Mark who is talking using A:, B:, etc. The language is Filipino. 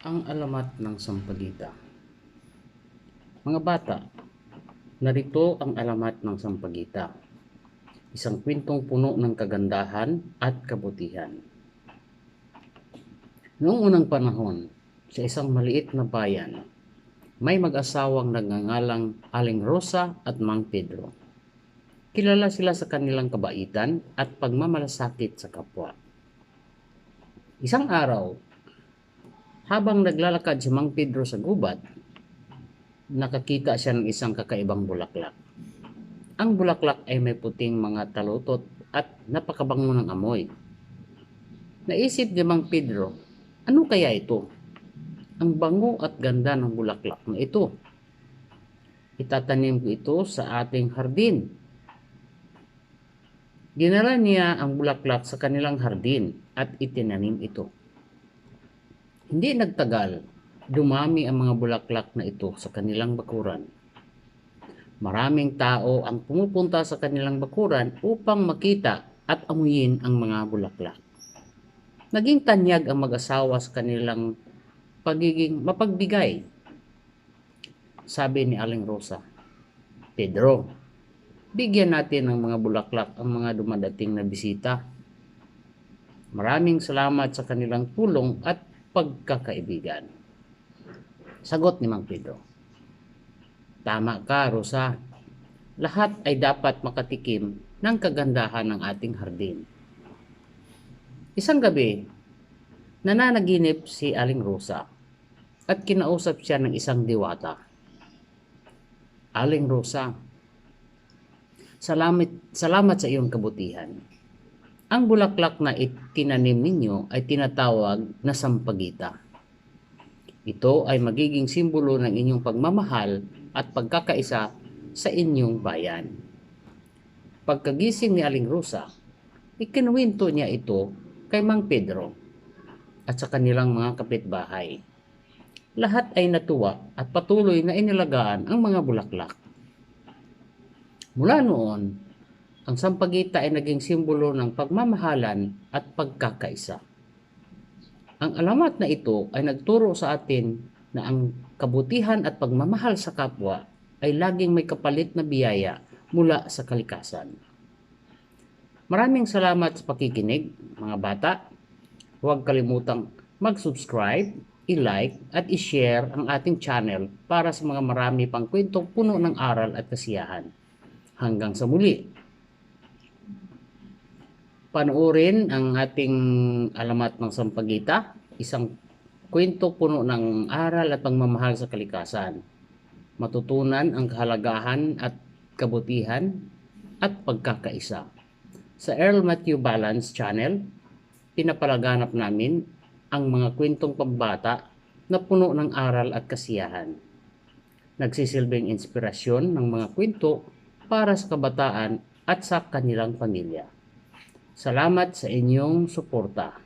A: Ang alamat ng Sampaguita. Mga bata, narito ang alamat ng Sampaguita. Isang kwentong puno ng kagandahan at kabutihan. Noong unang panahon, sa isang maliit na bayan, may mag-asawang nagngangalang Aling Rosa at Mang Pedro. Kilala sila sa kanilang kabaitan at pagmamalasakit sa kapwa. Isang araw, habang naglalakad si Mang Pedro sa gubat, nakakita siya ng isang kakaibang bulaklak. Ang bulaklak ay may puting mga talutot at napakabango ng amoy. Naisip ni Mang Pedro, ano kaya ito? Ang bango at ganda ng bulaklak na ito. Itatanim ko ito sa ating hardin. Dinala niya ang bulaklak sa kanilang hardin at itinanim ito. Hindi nagtagal, dumami ang mga bulaklak na ito sa kanilang bakuran. Maraming tao ang pumupunta sa kanilang bakuran upang makita at amuyin ang mga bulaklak. Naging tanyag ang mag-asawa sa kanilang pagiging mapagbigay. Sabi ni Aling Rosa, Pedro, bigyan natin ng mga bulaklak ang mga dumadating na bisita. Maraming salamat sa kanilang tulong at pagkakaibigan. Sagot ni Mang Pedro, tama ka, Rosa. Lahat ay dapat makatikim ng kagandahan ng ating hardin. Isang gabi, nananaginip si Aling Rosa at kinausap siya ng isang diwata. Aling Rosa, salamat sa iyong kabutihan. Ang bulaklak na itinanim ninyo ay tinatawag na Sampaguita. Ito ay magiging simbolo ng inyong pagmamahal at pagkakaisa sa inyong bayan. Pagkagising ni Aling Rosa, ikinuwento niya ito kay Mang Pedro at sa kanilang mga kapitbahay. Lahat ay natuwa at patuloy na inilagaan ang mga bulaklak. Mula noon, ang Sampaguita ay naging simbolo ng pagmamahalan at pagkakaisa. Ang alamat na ito ay nagturo sa atin na ang kabutihan at pagmamahal sa kapwa ay laging may kapalit na biyaya mula sa kalikasan. Maraming salamat sa pakikinig, mga bata. Huwag kalimutang mag-subscribe, i-like at i-share ang ating channel para sa mga marami pang kwentong puno ng aral at kasiyahan. Hanggang sa muli. Panoorin ang ating alamat ng Sampaguita, isang kwento puno ng aral at pagmamahal sa kalikasan. Matutunan ang kahalagahan at kabutihan at pagkakaisa. Sa Earl Matthew Balance Channel, pinapalaganap namin ang mga kwentong pambata na puno ng aral at kasiyahan. Nagsisilbing inspirasyon ng mga kwento para sa kabataan at sa kanilang pamilya. Salamat sa inyong suporta.